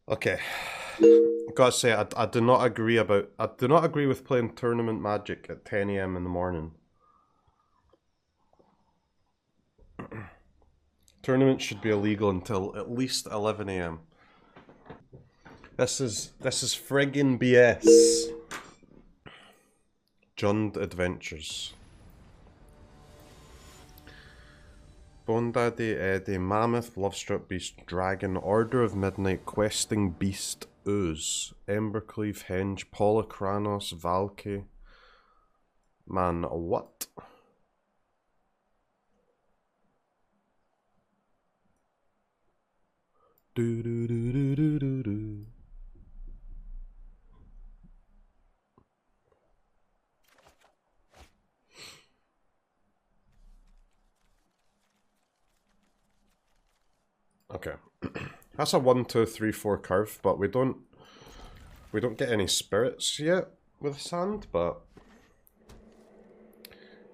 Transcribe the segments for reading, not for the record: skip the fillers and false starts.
Okay. I've got to say, I do not agree with playing tournament Magic at 10 AM in the morning. Tournaments should be illegal until at least 11 AM. This is friggin' BS. Jund Adventures. Bone Daddy, Eddie, Mammoth, Lovestruck Beast, Dragon, Order of Midnight, Questing Beast, Ooze, Embercleave, Henge, Polychronos, Valky. Man, what? Do do do do do do do. Okay. That's a 1, 2, 3, 4 curve, but we don't get any spirits yet with sand, but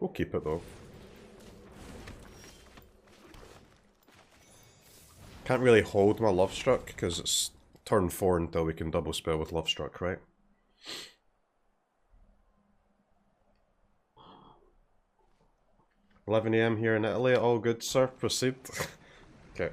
we'll keep it though. Can't really hold my Lovestruck because it's turn 4 until we can double spell with Lovestruck, right? $11 AM here in Italy. All good, sir. Proceed. Okay.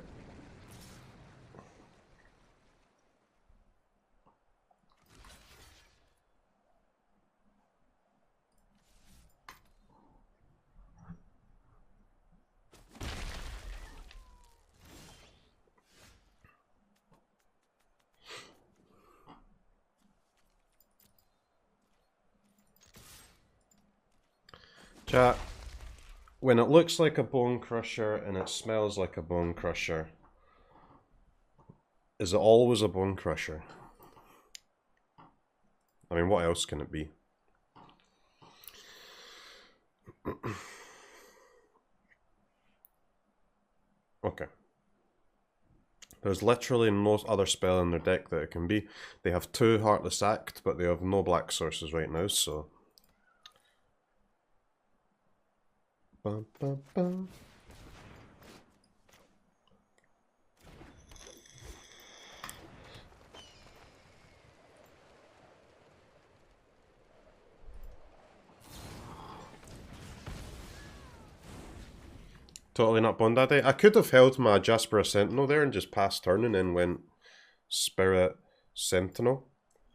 Chat. When it looks like a bone crusher and it smells like a bone crusher, is it always a bone crusher? I mean, what else can it be? Okay. There's literally no other spell in their deck that it can be. They have 2 Heartless Act, but they have no black sources right now, so... Bum, bum, bum. Totally not Bond Daddy. I could have held my Jasper Sentinel there and just passed turn and then went Spirit Sentinel,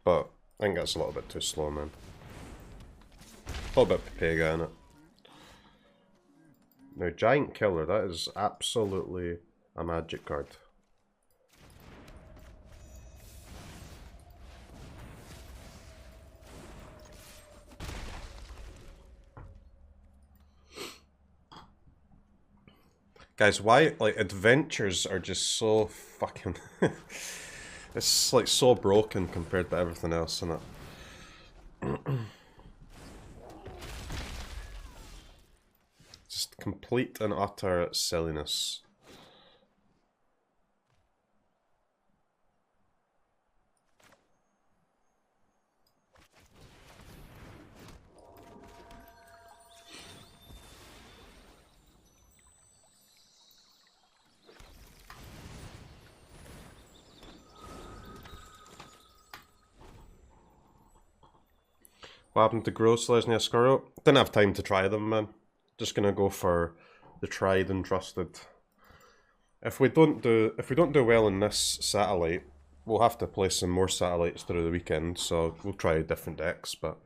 but I think that's a little bit too slow, man. A little bit Pega in it. Now, Giant Killer, that is absolutely a magic card. Guys, why, like, adventures are just so fucking... it's, like, so broken compared to everything else in it. Just complete and utter silliness. What happened to Gross, Lesney, Ascaro? Didn't have time to try them, man. Just gonna go for the tried and trusted. If we don't do well in this Satellite, we'll have to play some more Satellites through the weekend, so we'll try different decks, but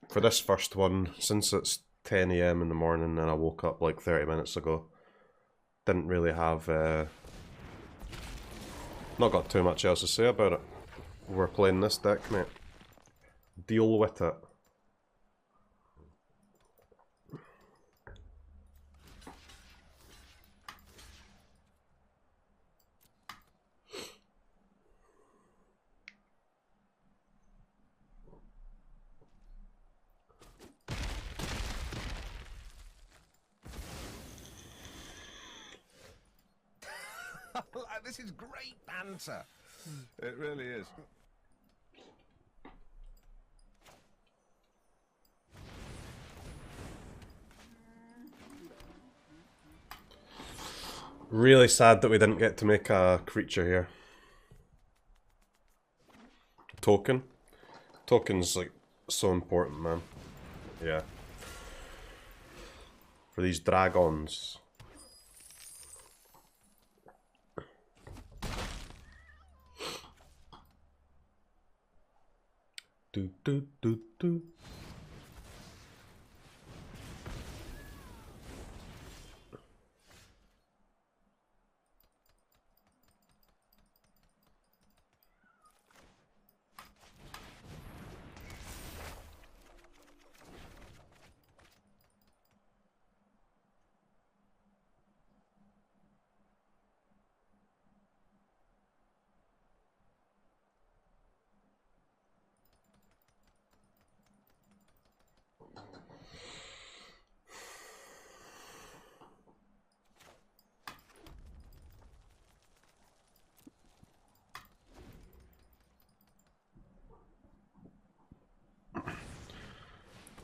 for this first one, since it's 10 AM in the morning and I woke up like 30 minutes ago, didn't really have not got too much else to say about it. We're playing this deck, mate. Deal with it. This is great banter. It really is. Really sad that we didn't get to make a creature here. token. Token's like so important, man. Yeah. For these dragons. Do do do do.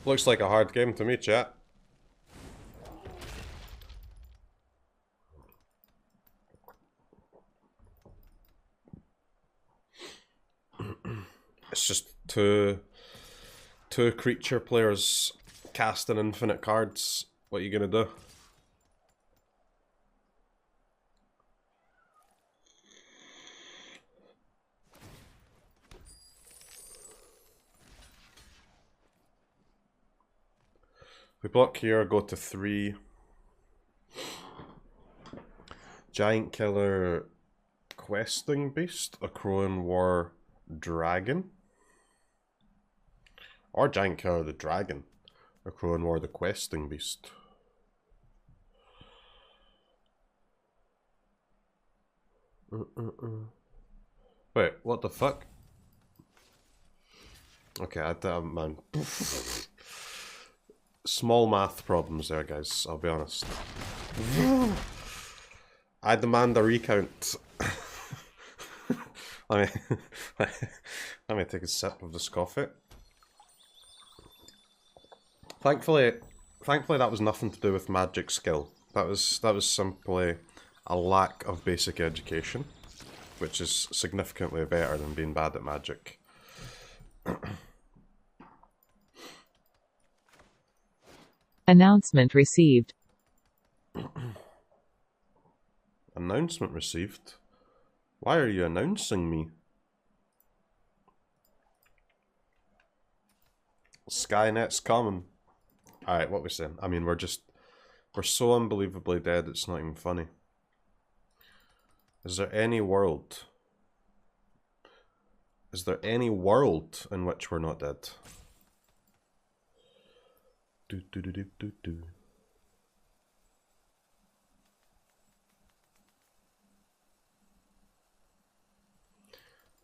Looks like a hard game to me, chat. It's just two creature players casting infinite cards. What are you gonna do? We block here, go to 3. Giant Killer Questing Beast, a Crowan War Dragon. Or Giant Killer the Dragon, a Crowan War the Questing Beast. Wait, what the fuck? Okay, man. Small math problems there, guys, I'll be honest. I demand a recount. let me take a sip of this coffee. Thankfully that was nothing to do with magic skill. That was simply a lack of basic education, which is significantly better than being bad at magic. Announcement received. Announcement received? Why are you announcing me? Skynet's coming. Alright, what we saying? I mean, we're so unbelievably dead, it's not even funny. Is there any world? Is there any world in which we're not dead? Do do do do do do.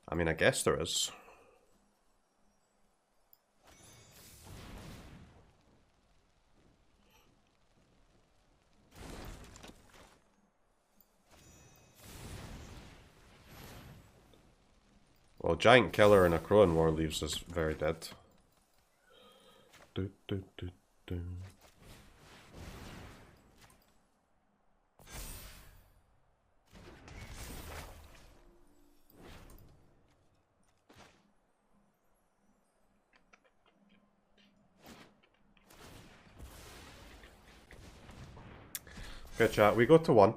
I mean, I guess there is. Well, Giant Killer and a Crowan War leaves us very dead. Do, do, do, do. Okay, chat, we go to 1.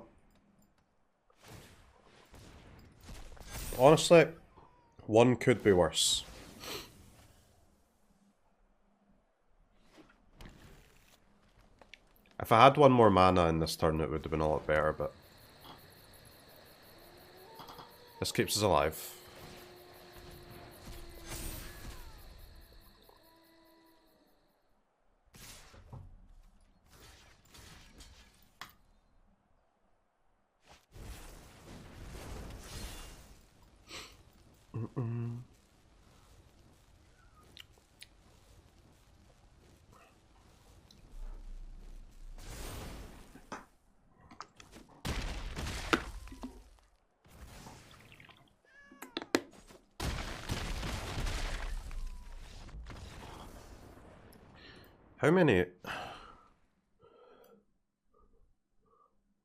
Honestly, 1 could be worse. If I had 1 more mana in this turn, it would have been a lot better, but this keeps us alive. How many?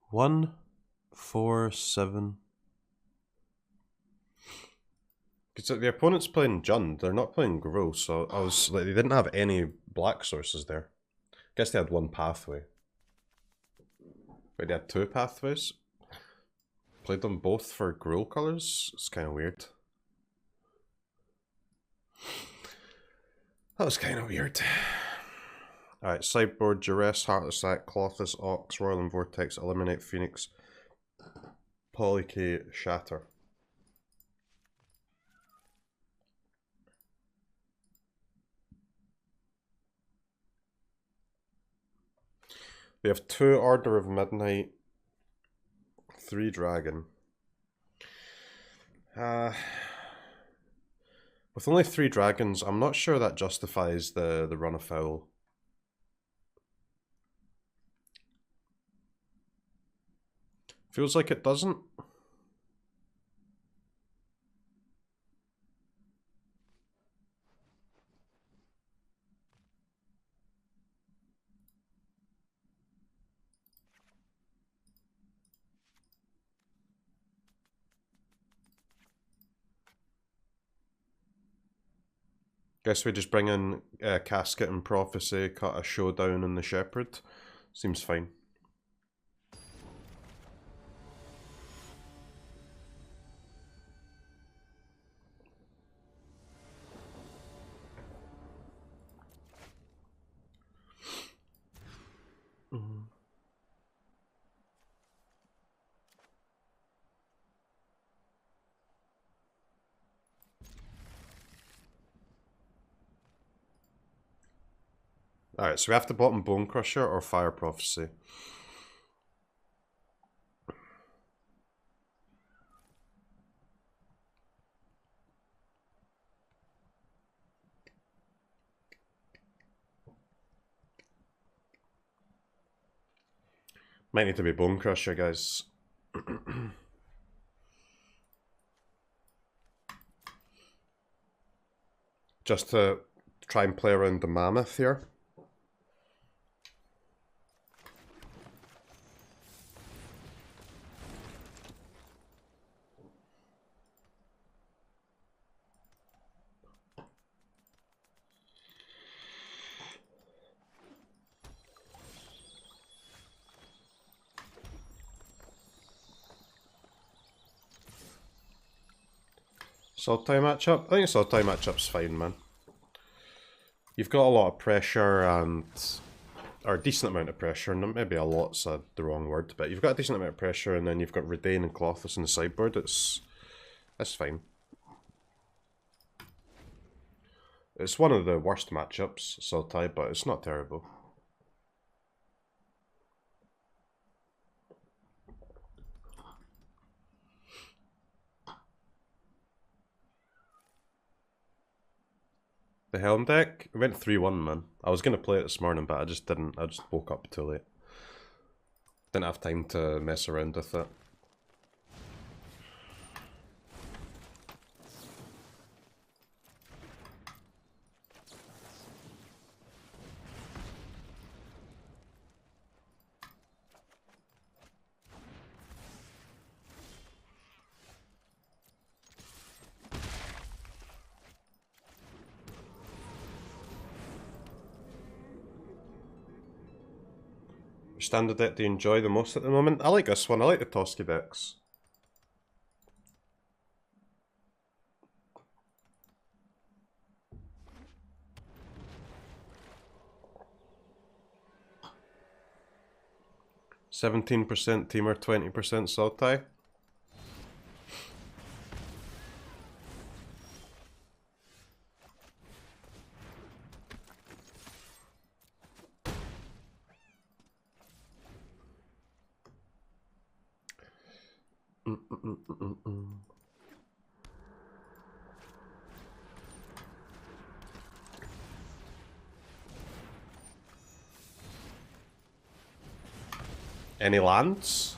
1, 4, 7. Because the opponent's playing Jund, they're not playing Grow, so I was like, they didn't have any black sources there. Guess they had one pathway. Wait, they had 2 pathways? Played them both for Grow colors? It's kind of weird. That was kind of weird. Alright, Sideboard, Duress, Heartless Act, Clothes, Ox, Royal and Vortex, Eliminate Phoenix, Polycay, Shatter. We have 2 Order of Midnight, 3 Dragon. With only 3 dragons, I'm not sure that justifies the run afoul. Feels like it doesn't. Guess we just bring in Casket and Prophecy, cut a Showdown and the Shepherd. Seems fine. Alright, so we have to bottom Bone Crusher or Fire Prophecy. Might need to be Bone Crusher, guys. Just to try and play around the Mammoth here. Sultai matchup? I think Sultai matchup's fine, man. You've got a lot of pressure and... or a decent amount of pressure, and maybe a lot's the wrong word, but you've got a decent amount of pressure and then you've got Redain and Clothes in the sideboard. That's fine. It's one of the worst matchups, Sultai, but it's not terrible. The Helm deck? It went 3-1, man. I was going to play it this morning, but I just didn't. I just woke up too late. Didn't have time to mess around with it. Standard deck do you enjoy the most at the moment? I like this one. I like the Toski decks. %17% Teamer, 20% Sultai. Any lands?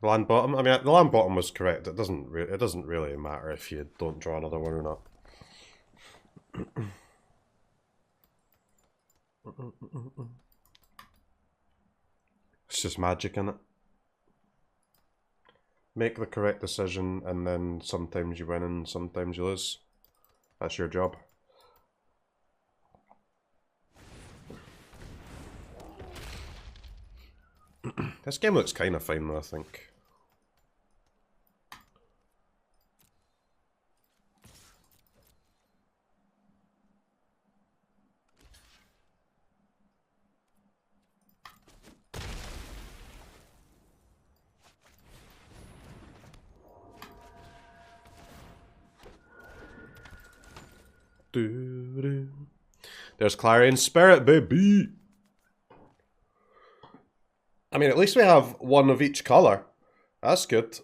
Land bottom. I mean, the land bottom was correct. It doesn't really matter if you don't draw another one or not. It's just magic in it. Make the correct decision, and then sometimes you win and sometimes you lose. That's your job. This game looks kind of fine though, I think. There's Clarion Spirit, baby! I mean, at least we have one of each colour. That's good.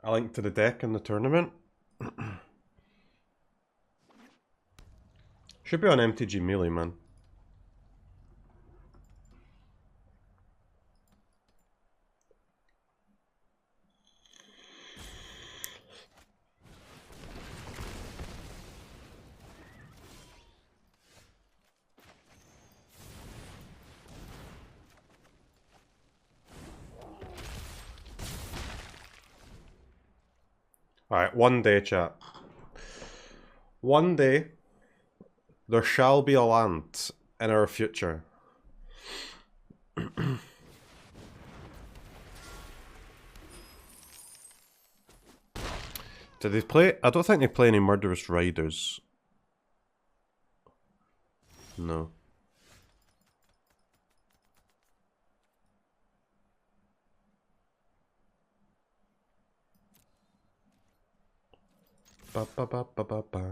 A link to the deck in the tournament. Should be on MTG Melee, man. Alright, one day, chat. One day, there shall be a land in our future. Did they play? I don't think they play any Murderous Riders. No. Ba ba ba ba ba ba.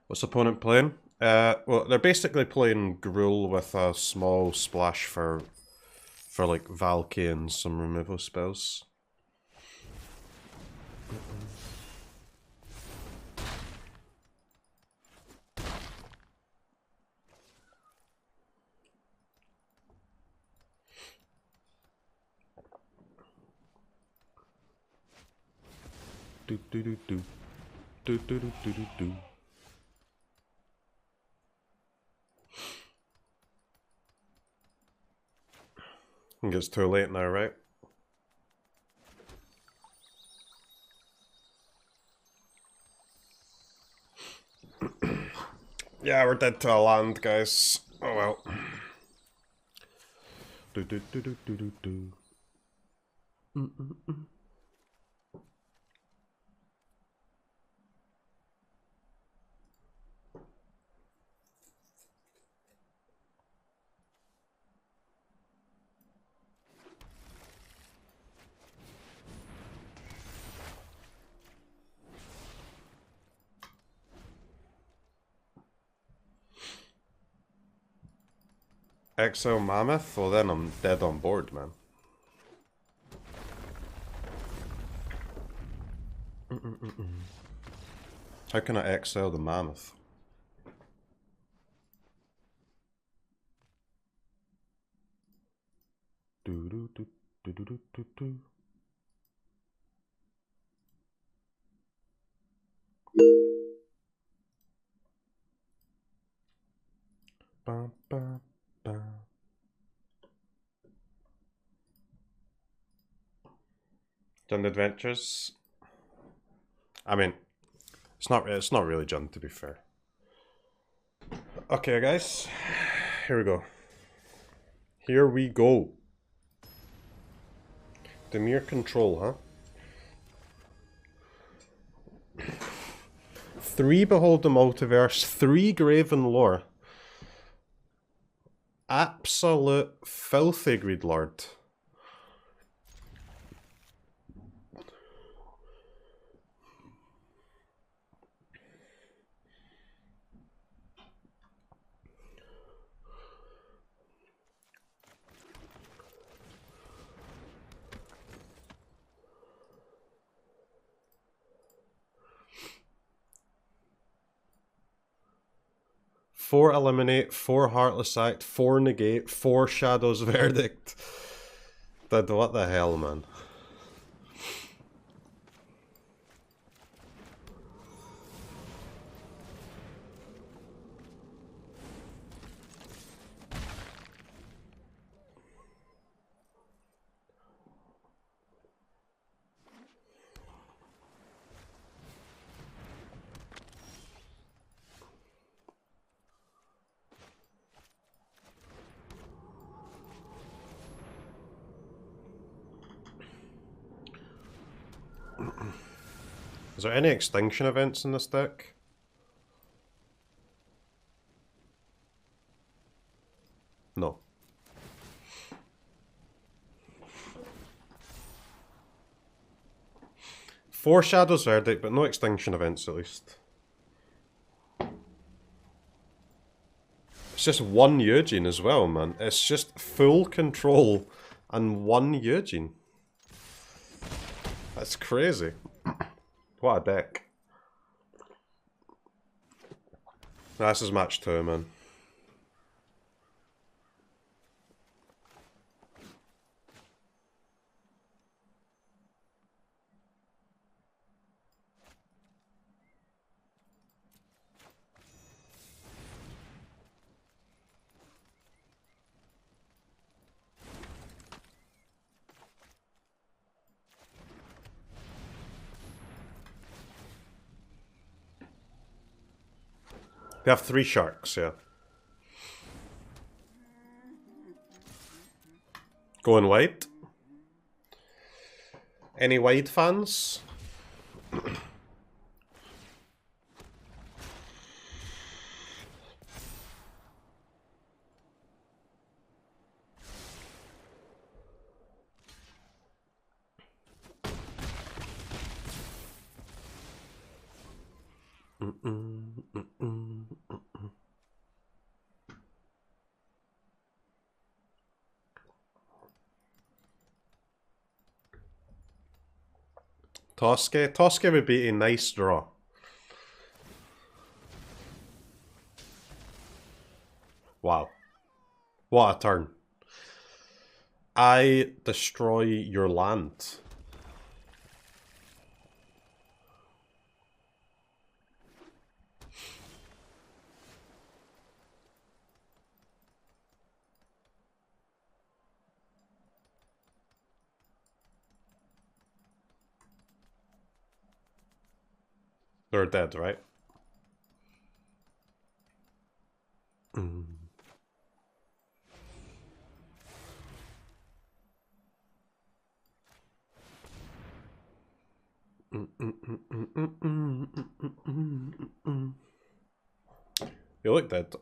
What's the opponent playing? Well, they're basically playing Gruul with a small splash for like Valky and some removal spells. Do do do do do do do do do do. I think it's too late now, right? Yeah, we're dead to a land, guys. Oh well. Do do do do do do do. Exo Mammoth? Well, then I'm dead on board, man. How can I exile the Mammoth? Do do do do do do do do. Ba ba ba. Jund Adventures. I mean, it's not really Jund, to be fair. Okay, guys, here we go. Here we go. Dimir Control, huh? 3 Behold the Multiverse, 3 Graven Lore. Absolute filthy Greed Lord. 4 Eliminate, 4 Heartless Act, 4 Negate, 4 Shadow's Verdict. Dude, what the hell, man? Is there any extinction events in this deck? No. Four Shadow's Verdict, but no extinction events at least. It's just one Eugene as well, man. It's just full control and one Eugene. That's crazy. What a deck. This is match 2, man. They have 3 sharks, yeah. Going wide? Any wide fans? Toske? Toske would be a nice draw. Wow. What a turn. I destroy your land. They're dead, right? You look dead.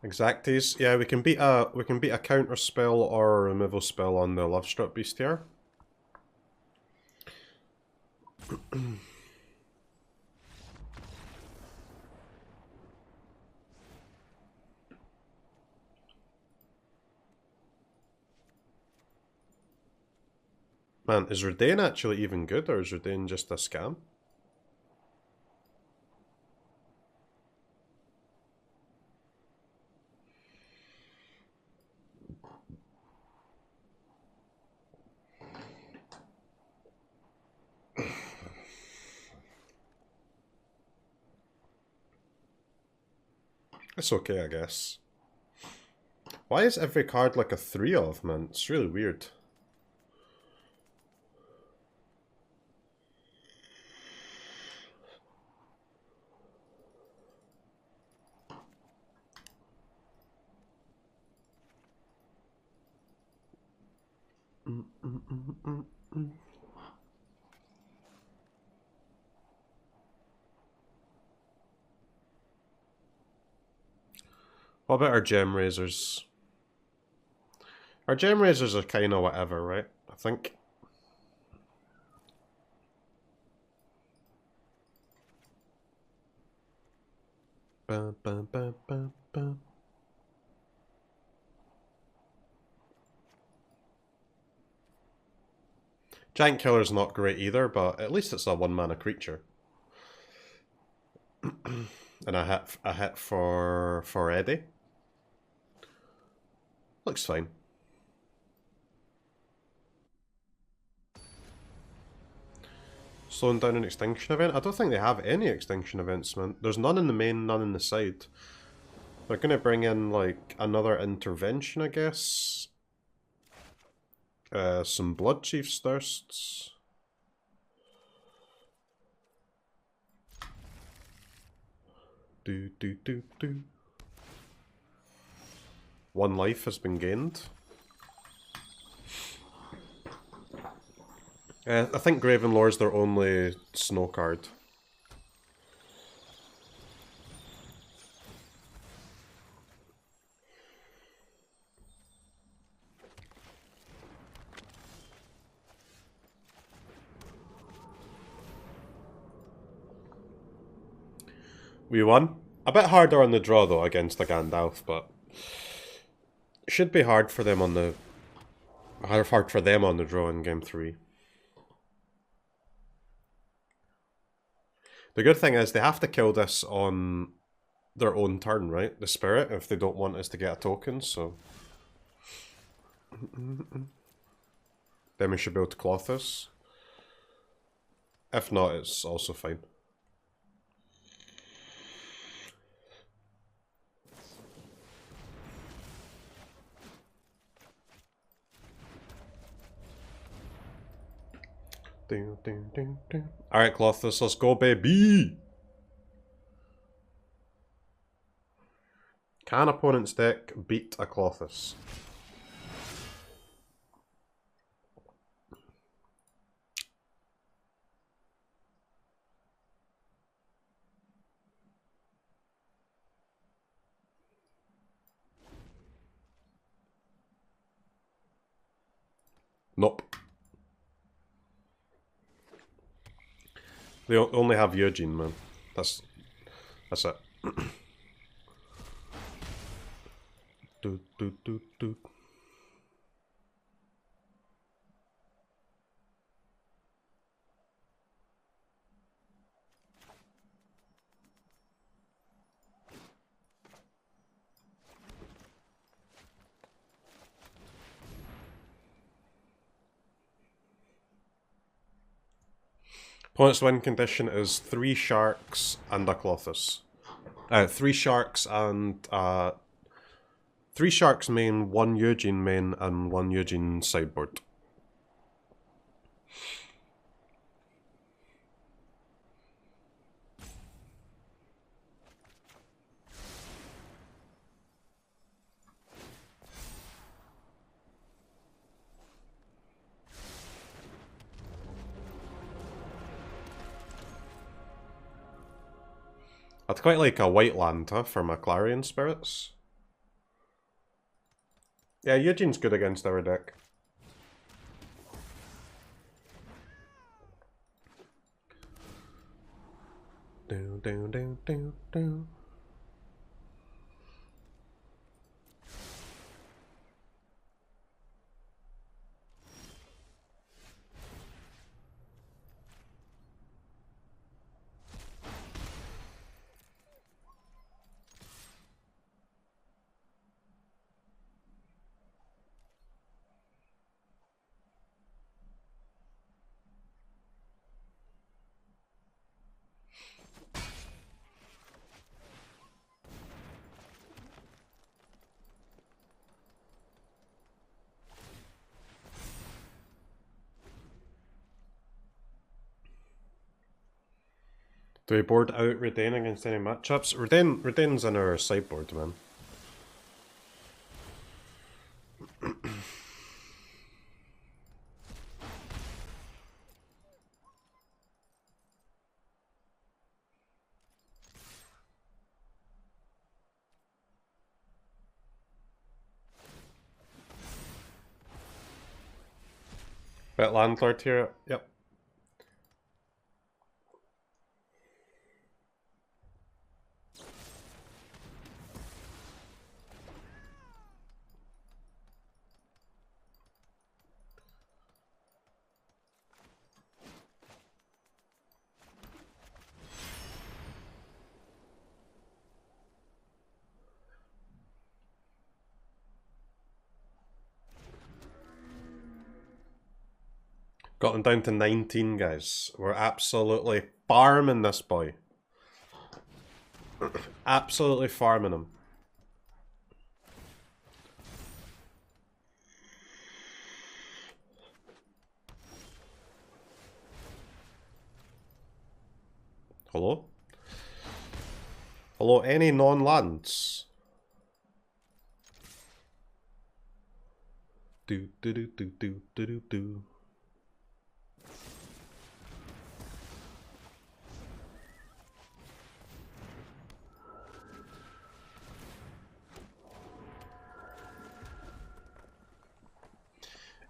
Exacties. Yeah, we can beat a counter spell or a removal spell on the Lovestruck Beast here. Man, is Redain actually even good, or is Redain just a scam? It's okay, I guess. Why is every card like a 3 of, man? It's really weird. What about our Gem Razors? Our Gem Razors are kind of whatever, right? I think. Bum, bum, bum, bum, bum. Giant Killer's not great either, but at least it's a 1-mana creature. And a hit for Eddie. Looks fine. Slowing down an extinction event? I don't think they have any extinction events, man. There's none in the main, none in the side. They're gonna bring in, like, another intervention, I guess. Some Blood Chief's Thirsts. Do. 1 life has been gained. I think Gravenlore's their only snow card. We won. A bit harder on the draw though against the Gandalf, but should be hard for them on the draw in game 3. The good thing is they have to kill this on their own turn, right? The spirit, if they don't want us to get a token, so then we should be able to cloth this. If not, it's also fine. Alright, Clothis, let's go, baby! Can opponent's deck beat a Clothis? Nope. They only have Eugene, man. That's it. do. Opponent's win condition is 3 sharks and a Clothis. 3 sharks and 3 sharks main, 1 Eugene main, and 1 Eugene sideboard. I'd quite like a white land, for my Clarion Spirits. Yeah, Eugene's good against our deck. Down. Do we board out Redain against any matchups? Redain's in our sideboard, man. Bet landlord here, yep. Got them down to 19, guys. We're absolutely farming this boy. Absolutely farming him. Hello? Hello, any non-lands? Do do do do do do do do.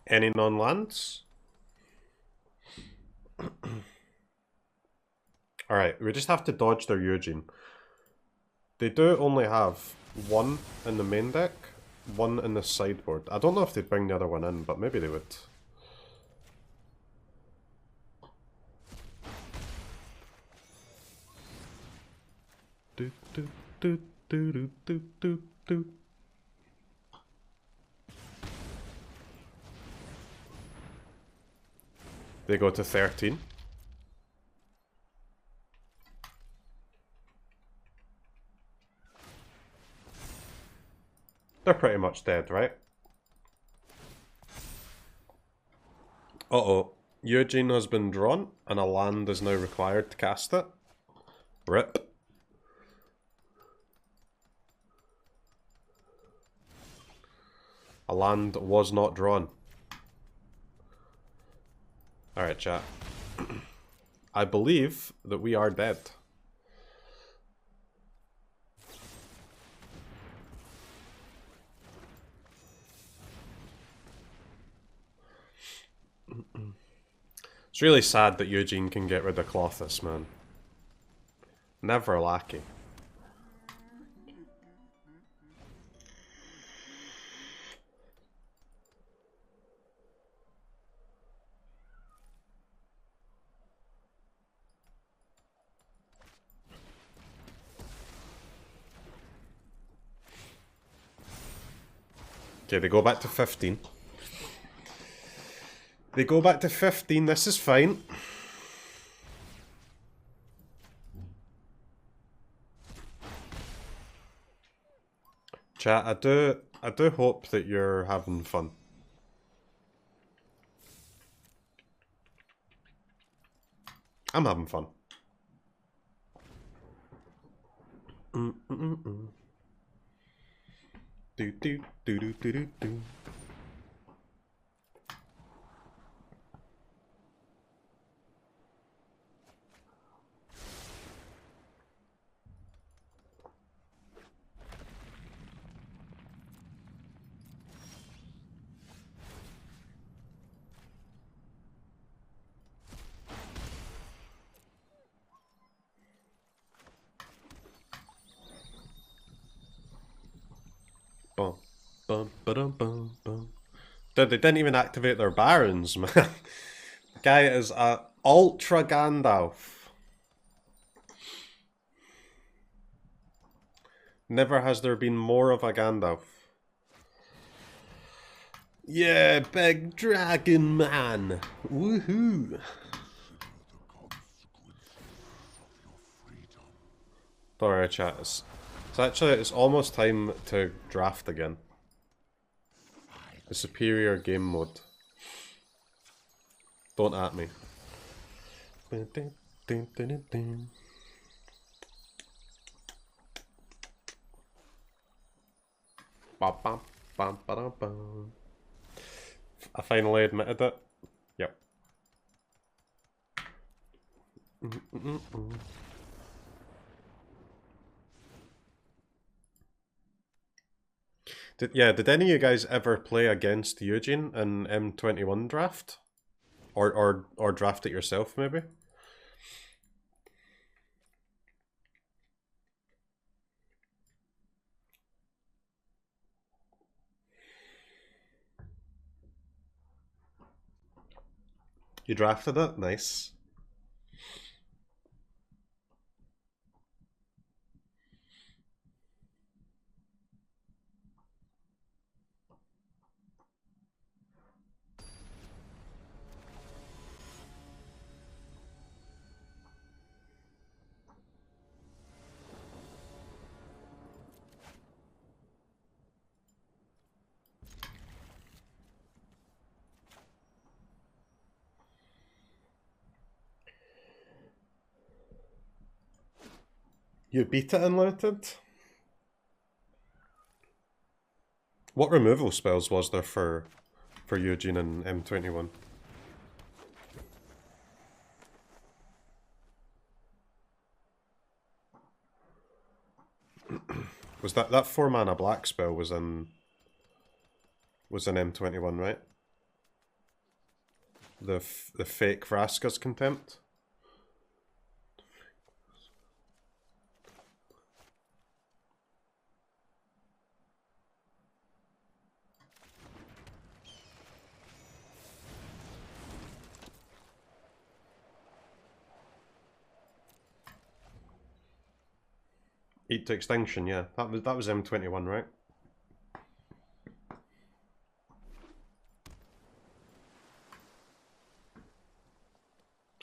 Any non-lands? Alright, we just have to dodge their Eugene. They do only have one in the main deck, one in the sideboard. I don't know if they'd bring the other one in, but maybe they would. Do do do do do do do do. They go to 13. They're pretty much dead, right? Uh-oh. Eugene has been drawn, and a land is now required to cast it. Rip. A land was not drawn. Alright, chat. I believe that we are dead. It's really sad that Eugene can get rid of Clothis, man. Never lackey. Okay, they go back to 15. They go back to 15, this is fine. Chat, I do hope that you're having fun. I'm having fun. Do do do do do do do. Bum, bum, ba-dum, bum, bum. Dude, they didn't even activate their barons, man. The guy is a ultra Gandalf. Never has there been more of a Gandalf. Yeah, big dragon man. Woohoo. Alright, chat. It's almost time to draft again. The superior game mode. Don't at me. I finally admitted it. Yep. Did any of you guys ever play against Eugene in M21 draft? Or draft it yourself, maybe? You drafted it? Nice. You beat it unlimited? What removal spells was there for Eugene and M21? Was that 4-mana black spell was in M21, right? The fake Vraska's Contempt? Eat to Extinction, yeah. That was M21, right?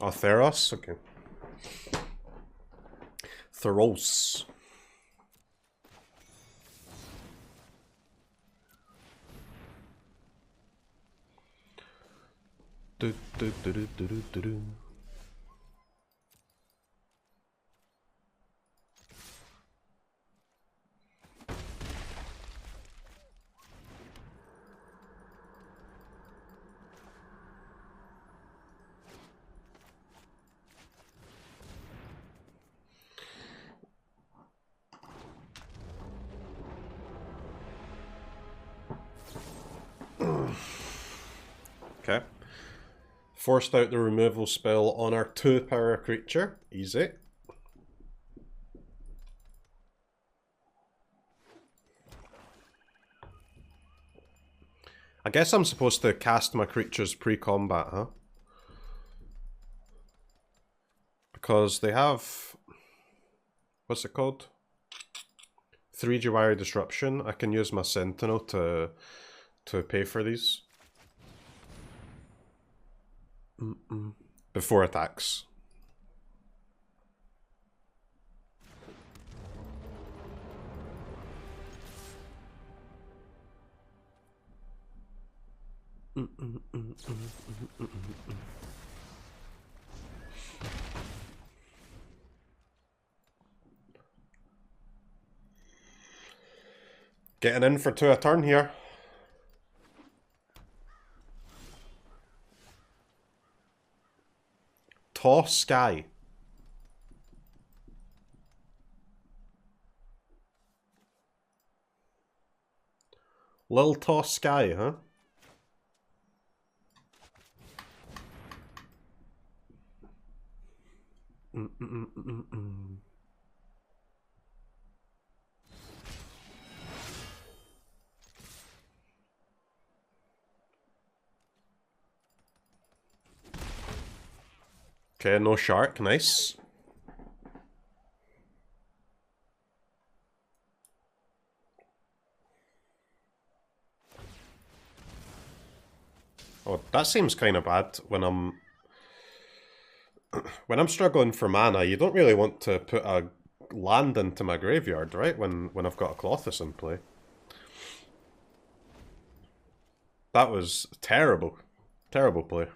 Oh, Theros? Okay. Theros. Do, do, do, do, do, do, do. Okay. Forced out the removal spell on our 2-power creature. Easy. I guess I'm supposed to cast my creatures pre-combat, huh? Because they have... What's it called? 3 Wire Disruption. I can use my Sentinel to pay for these. Before attacks. Getting in for 2 a turn here. Toss Sky. Lil Toss Sky, huh? Okay, no shark, nice. Oh, that seems kind of bad when I'm struggling for mana. You don't really want to put a land into my graveyard, right? When I've got a Colossus in play. That was terrible. Terrible play.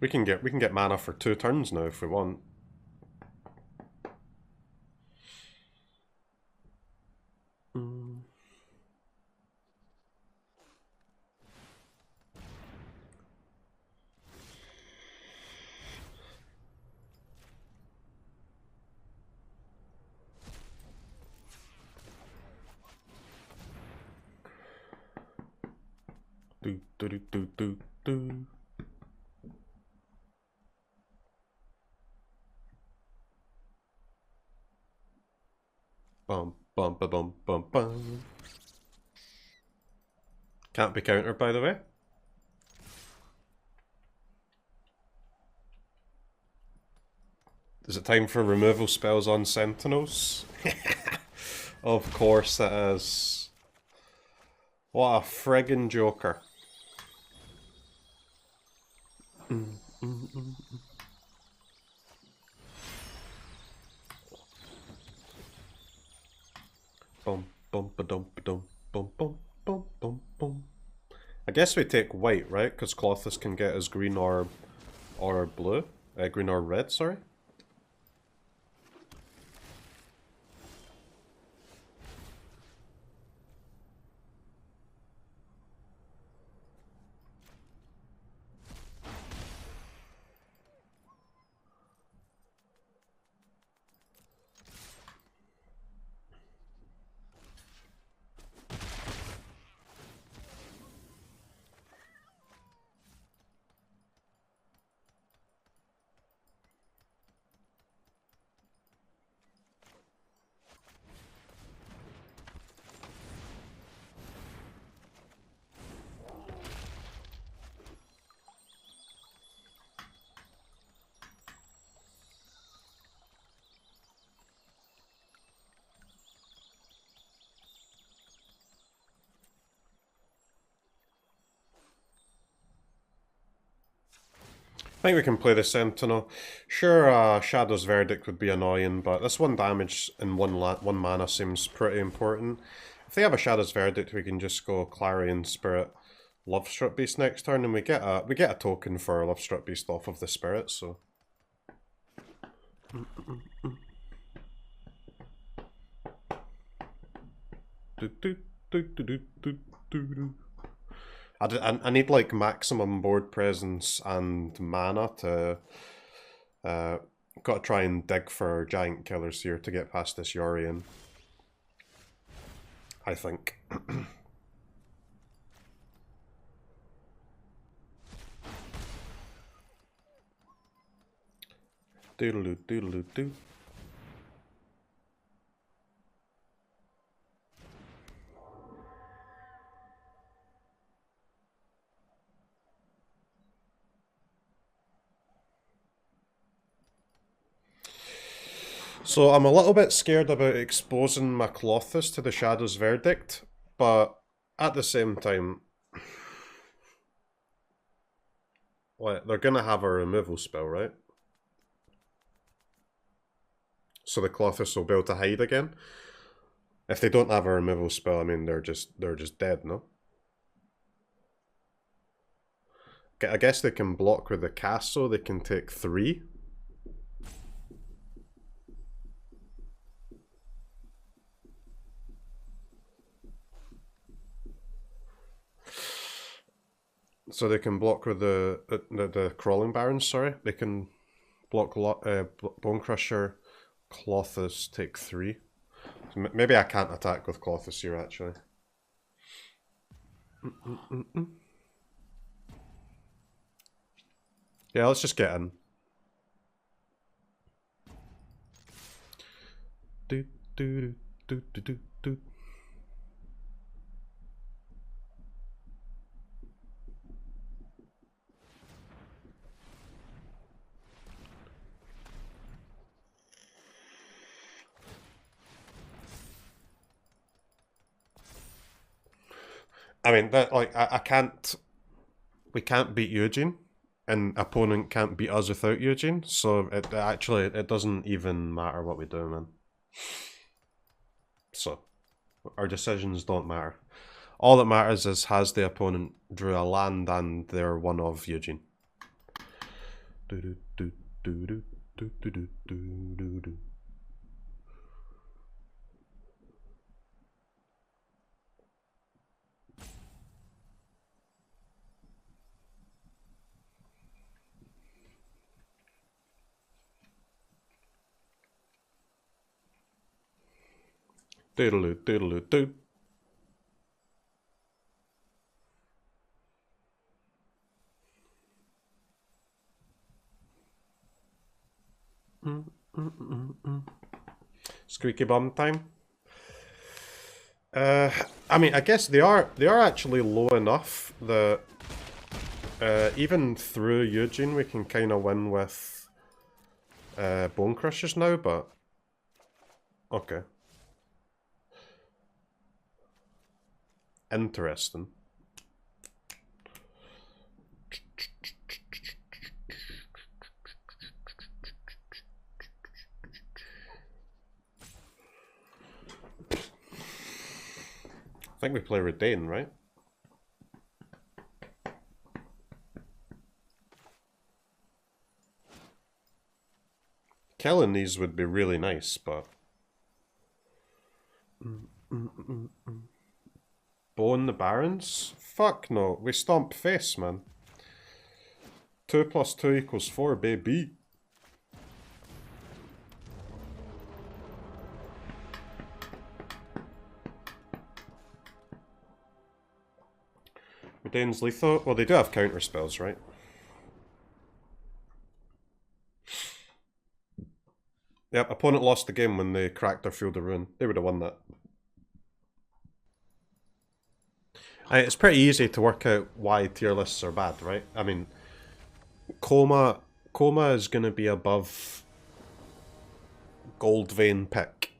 We can get mana for 2 turns now if we want. Do do do do do do. Bum bum ba bum bum bum. Can't be countered, by the way. Is it time for removal spells on Sentinels? Of course it is. What a friggin' joker. Bum bum ba dum ba dum bum bum bum bum bum. I guess we take white, right? Because Colossus can get his green or blue. Green or red, sorry. I think we can play the Sentinel. Sure, Shadow's Verdict would be annoying, but this 1 damage and 1 mana seems pretty important. If they have a Shadow's Verdict, we can just go Clarion Spirit, Lovestruck Beast next turn, and we get a token for Lovestruck Beast off of the Spirit. So. I need like maximum board presence and mana to gotta try and dig for giant killers here to get past this Yorion, I think. Doodaloo doodaloo doo. So I'm a little bit scared about exposing my Colossus to the Shadow's Verdict, but at the same time, they're gonna have a removal spell, right? So the Colossus will be able to hide again. If they don't have a removal spell, I mean they're just dead, no? I guess they can block with the castle. They can take 3. So they can block with the Crawling Barons, sorry. They can block Bone Crusher, Colossus, take 3. So maybe I can't attack with Colossus here, actually. Yeah, let's just get in. Do do do do do do. I mean, that like I can't. We can't beat Eugene, and opponent can't beat us without Eugene. So it doesn't even matter what we do, man. So our decisions don't matter. All that matters is has the opponent drew a land and they're one of Eugene. Do do do do do do do do do do. Doodaloo, doodaloo, doo. Squeaky bum time. I mean, I guess they are actually low enough that even through Eugene we can kind of win with Bone Crushers now, but okay. Interesting. I think we play Redain, right? Killing these would be really nice, but... Bone the Barons? Fuck no, we stomp face, man. 2 + 2 = 4, baby. Redain's lethal? Well, they do have counter spells, right? Yep, opponent lost the game when they cracked their Field of Ruin. They would have won that. It's pretty easy to work out why tier lists are bad, right? I mean, Coma is going to be above Goldvein Pick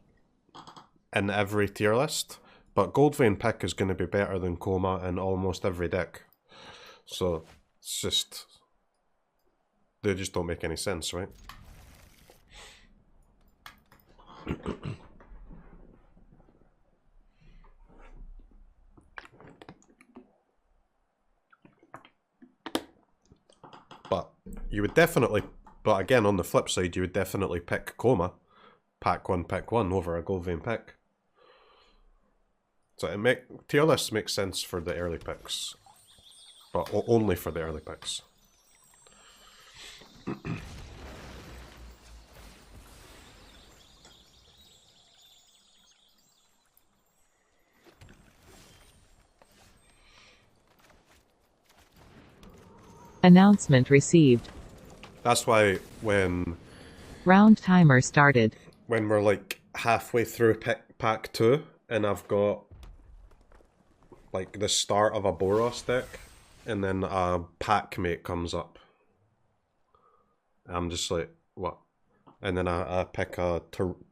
in every tier list, but Goldvein Pick is going to be better than Coma in almost every deck. So, it's just... They just don't make any sense, right? But you would definitely, but again on the flip side, you would definitely pick Coma, pack 1, pick 1 over a Goldvein Pick. So tier lists make sense for the early picks, but only for the early picks. Announcement received. That's why when... Round timer started. When we're like halfway through pack 2 and I've got like the start of a Boros deck and then a pack mate comes up, I'm just like, what? And then I pick a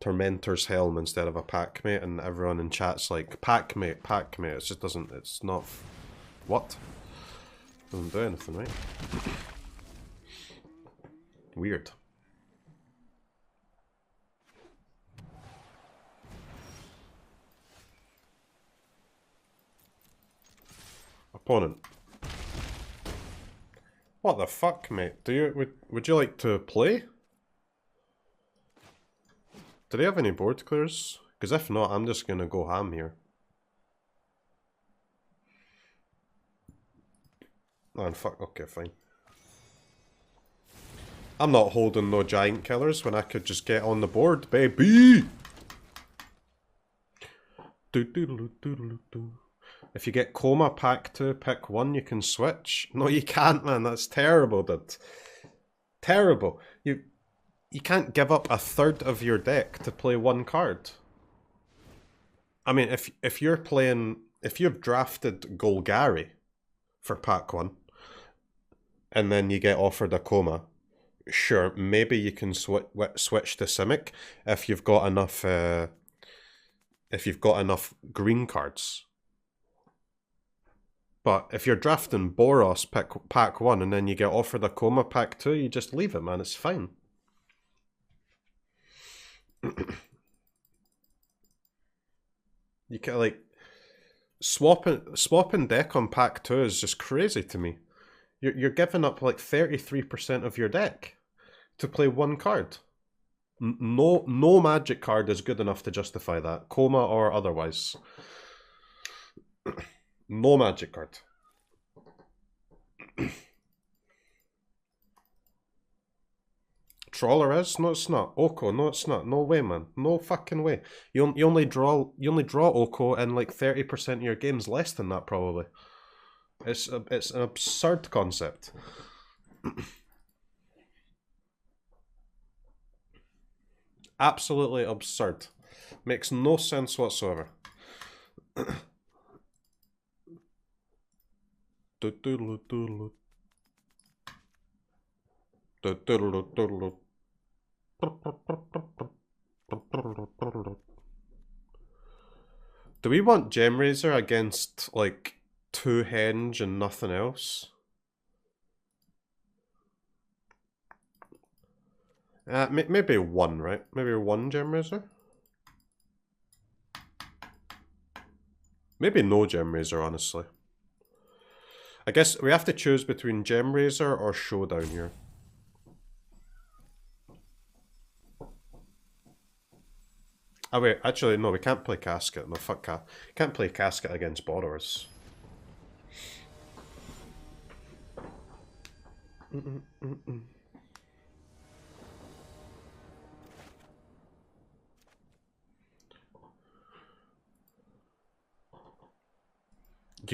Tormentor's Helm instead of a pack mate, and everyone in chat's like, pack mate. It just doesn't, it's not... What? Doesn't do anything, right? Weird. Opponent. What the fuck, mate? Would you like to play? Do they have any board clears? Because if not, I'm just gonna go ham here. Oh, and fuck, okay, fine. I'm not holding no giant killers when I could just get on the board, baby! If you get Coma pack 2, pick 1, you can switch. No, you can't, man. That's terrible, dude. Terrible. You can't give up a third of your deck to play 1 card. I mean, if you're playing... If you've drafted Golgari for pack 1, and then you get offered a Coma, sure, maybe you can switch to Simic if you've got enough green cards. But if you're drafting Boros pack 1 and then you get offered a Coma pack 2, you just leave it, man. It's fine. You can like swapping deck on pack 2 is just crazy to me. You're giving up like 33% of your deck to play 1 card. No magic card is good enough to justify that, Coma or otherwise. No magic card. Trawler is? No, it's not. Oko? No, it's not. No way, man. No fucking way. You only draw Oko in like 30% of your games, less than that probably. It's an absurd concept. Absolutely absurd. Makes no sense whatsoever. Do we want Gemraiser against like 2 Henge and nothing else? Maybe 1, right? Maybe 1 Gemraiser? Maybe no Gemraiser, honestly. I guess we have to choose between Gemraiser or Showdown here. Oh wait, actually no, we can't play Casket. No, fuck can't play Casket against Borrowers. You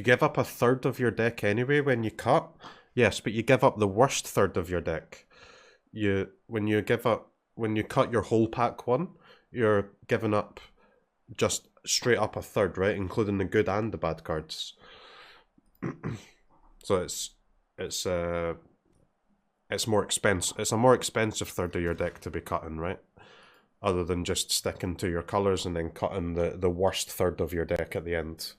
give up a third of your deck anyway when you cut? Yes, but you give up the worst third of your deck. When you cut your whole pack one, you're giving up just straight up a third, right? Including the good and the bad cards. So it's more expensive. It's a more expensive third of your deck to be cutting, right? Other than just sticking to your colors and then cutting the worst third of your deck at the end.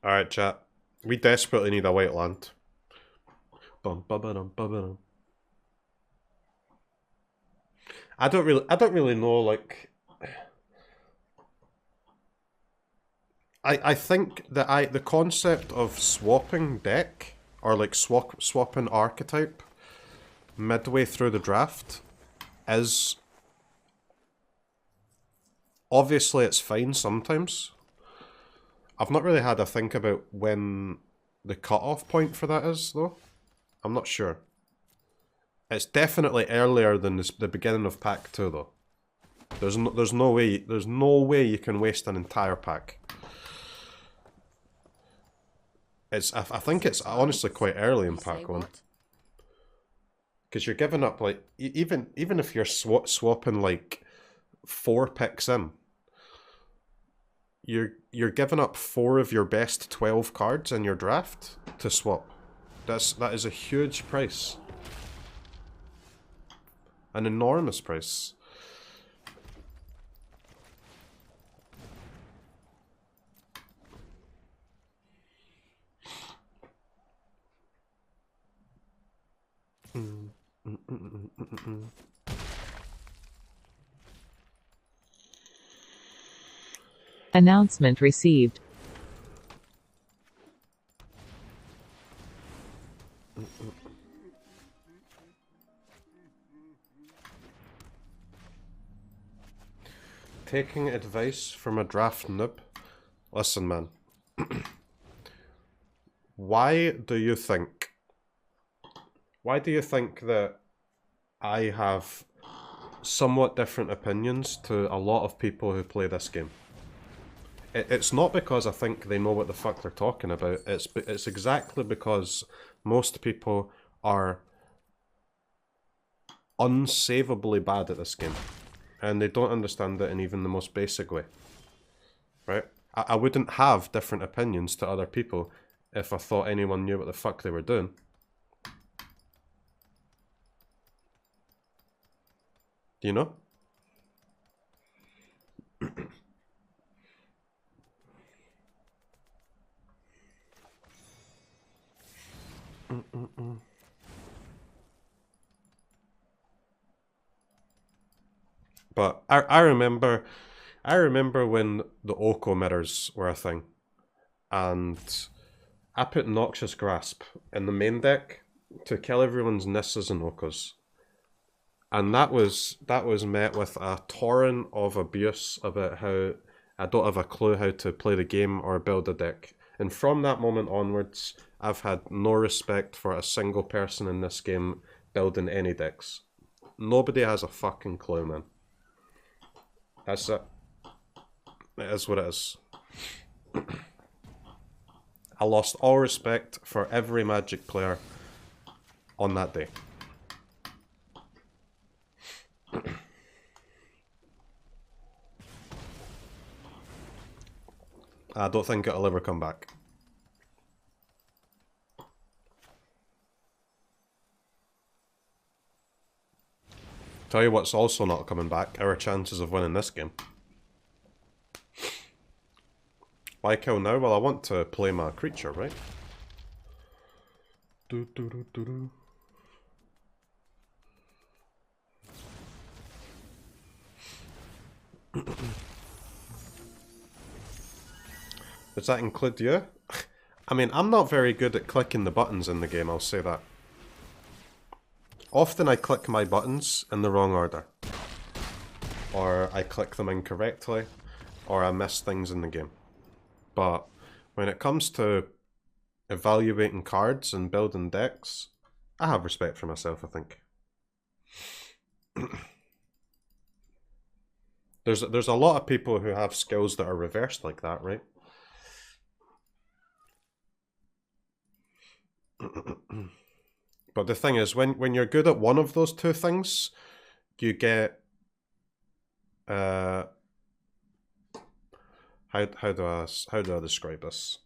Alright, chat. We desperately need a white land. Bum, bum, bum, bum, bum. I don't really know, like... I think that the concept of swapping deck, or like swapping archetype midway through the draft is... Obviously it's fine sometimes. I've not really had a think about when the cutoff point for that is, though. I'm not sure. It's definitely earlier than the beginning of pack 2, though. There's no way you can waste an entire pack. I think it's honestly quite early in pack 1. Because you're giving up, like, even if you're swapping like 4 picks in, you're giving up 4 of your best 12 cards in your draft to swap. That is a huge price. An enormous price. Announcement received. Taking advice from a draft noob. Listen, man. Why do you think that I have somewhat different opinions to a lot of people who play this game? It's not because I think they know what the fuck they're talking about. It's exactly because most people are unsavably bad at this game. And they don't understand it in even the most basic way. Right? I wouldn't have different opinions to other people if I thought anyone knew what the fuck they were doing. Do you know? But I remember when the Oko mirrors were a thing, and I put Noxious Grasp in the main deck to kill everyone's Nisses and Okos, and that was met with a torrent of abuse about how I don't have a clue how to play the game or build a deck. And from that moment onwards, I've had no respect for a single person in this game building any decks. Nobody has a fucking clue, man. That's it. It is what it is. I lost all respect for every Magic player on that day. I don't think it'll ever come back. Tell you what's also not coming back, our chances of winning this game. Why kill now? Well, I want to play my creature, right? Does that include you? I mean, I'm not very good at clicking the buttons in the game, I'll say that. Often I click my buttons in the wrong order. Or I click them incorrectly, or I miss things in the game. But when it comes to evaluating cards and building decks, I have respect for myself, I think. There's a lot of people who have skills that are reversed like that, right? But the thing is, when you're good at one of those two things, you get how do I describe this?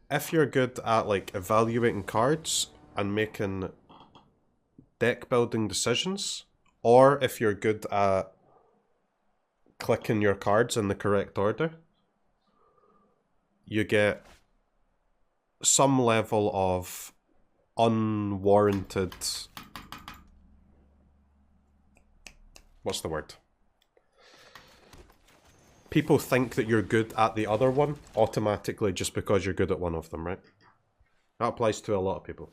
If you're good at like evaluating cards and making deck building decisions, or if you're good at clicking your cards in the correct order, you get some level of unwarranted... What's the word? People think that you're good at the other one automatically just because you're good at one of them, right? That applies to a lot of people.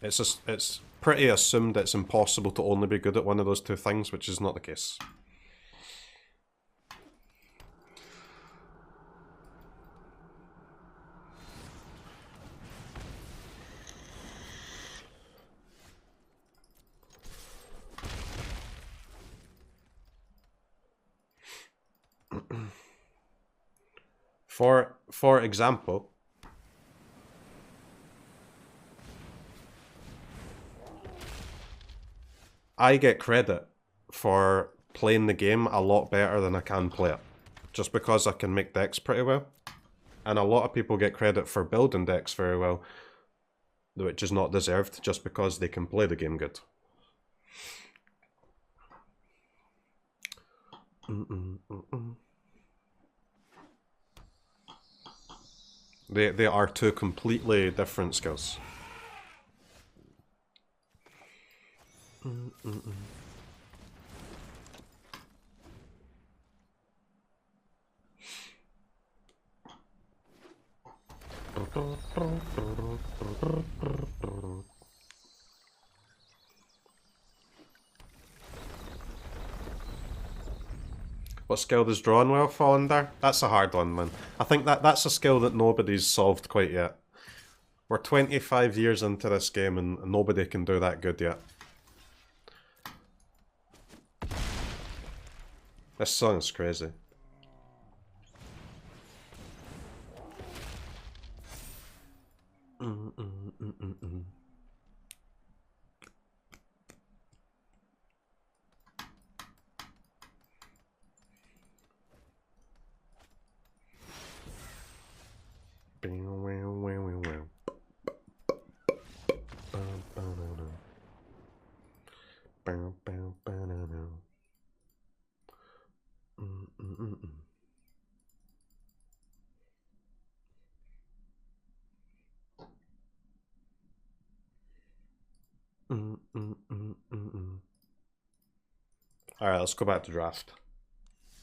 It's pretty assumed it's impossible to only be good at one of those two things, which is not the case. For example, I get credit for playing the game a lot better than I can play it, just because I can make decks pretty well. And a lot of people get credit for building decks very well, which is not deserved, just because they can play the game good. They are two completely different skills. What skill does drawing well fall under? That's a hard one, man. I think that's a skill that nobody's solved quite yet. We're 25 years into this game and nobody can do that good yet. This song is crazy. Alright, let's go back to draft.